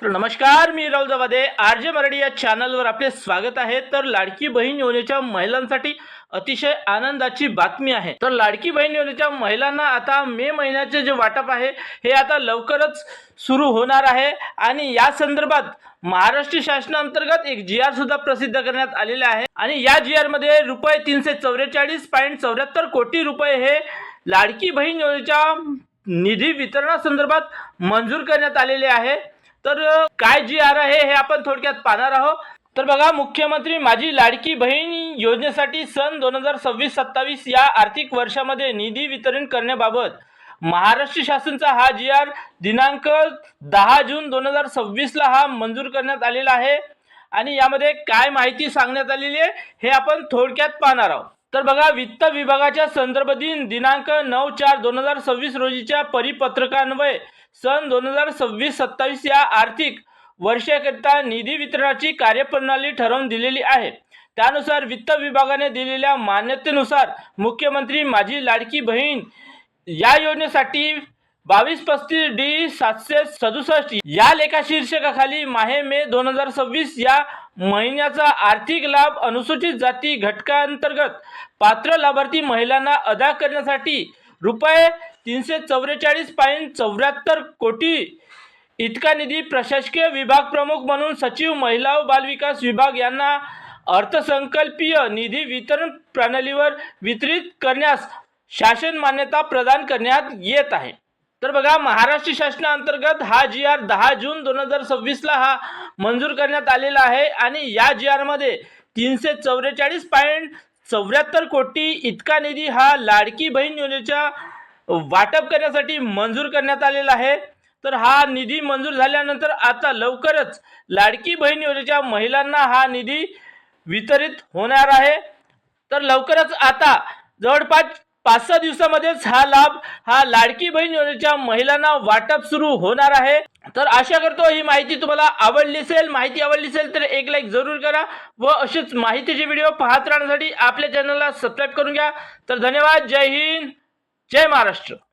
तर नमस्कार, मी राहुल जवादे आरजे मराठी या चॅनलवर आपले स्वागत आहे। तर लाडकी बहीण योजनेच्या महिलांसाठी अतिशय आनंदाची बातमी आहे। तर लाडकी बहीण योजनेच्या महिलांना आता मे महिन्याचे जे वाटप आहे हे आता लवकरच सुरू होणार आहे आणि या संदर्भात महाराष्ट्र शासनाअंतर्गत एक जीआर सुद्धा प्रसिद्ध करण्यात आलेले आहे आणि या जीआर मध्ये रुपये 344.74 कोटी रुपये हे लाडकी बहीण योजनेच्या निधी वितरणासंदर्भात मंजूर करण्यात आलेले आहे। तर काय जीआर आहे हे आपण थोडक्यात पाहणार आहोत। तर बघा, मुख्यमंत्री माझी लाडकी बहीण योजनेसाठी सन 2026-27 या आर्थिक वर्षामध्ये निधी वितरण करण्याबाबत महाराष्ट्र शासनाचा हा जीआर दिनांक 10 जून 2026 ला हा मंजूर करण्यात आलेला आहे आणि यामध्ये काय माहिती सांगण्यात आलेली आहे हे आपण थोडक्यात पाहणार आहोत। तर बघा, वित्त विभागाच्या संदर्भ दिनांक 9/4/2026 रोजीच्या परिपत्रकान्वये सन 2026-27 या आर्थिक वर्षाकरिता निधी वितरणाची कार्यप्रणाली ठरवून दिलेली आहे। त्यानुसार वित्त विभागाने दिलेल्या मान्यतेनुसार मुख्यमंत्री माझी लाडकी बहीण या योजनेसाठी 2235D767 या लेखा शीर्षकाखाली माहे मे 2026 या महिन्याचा आर्थिक लाभ अनुसूचित जाती घटकांतर्गत पात्र लाभार्थी महिलांना अदा करण्यासाठी रुपये 344.74 कोटी इतका निधी प्रशासकीय विभाग प्रमुख म्हणून सचिव महिला व बालविकास विभाग यांना अर्थसंकल्पीय निधी वितरण प्रणालीवर वितरित करण्यास शासन मान्यता प्रदान करण्यात येत आहे। तर बघा, महाराष्ट्र शासनाअंतर्गत हा जीआर 10 जून 2026 ला हा मंजूर करण्यात आलेला आहे आणि या जीआर मध्ये 344.74 कोटी इतका निधी हा लाडकी बहीण योजनेच्या वाटप करण्यासाठी मंजूर करण्यात आलेला आहे। तर हा निधी मंजूर झाल्यानंतर आता लवकरच लाडकी बहीण योजनेच्या महिलांना हा निधी वितरित होणार आहे। तर लवकरच आता जवळपास 5-6 दिवसामध्येच हा लाभ हा लाडकी बहीण योजनेच्या महिलांना वाटप सुरू होणार आहे। तर आशा करतो ही माहिती तुम्हाला आवडली असेल। माहिती आवडली असेल तर एक लाईक जरूर करा व असेच माहितीचे व्हिडिओ पाहत राहण्यासाठी आपल्या चॅनलला सबस्क्राईब करून घ्या। तर धन्यवाद। जय हिंद, जय महाराष्ट्र।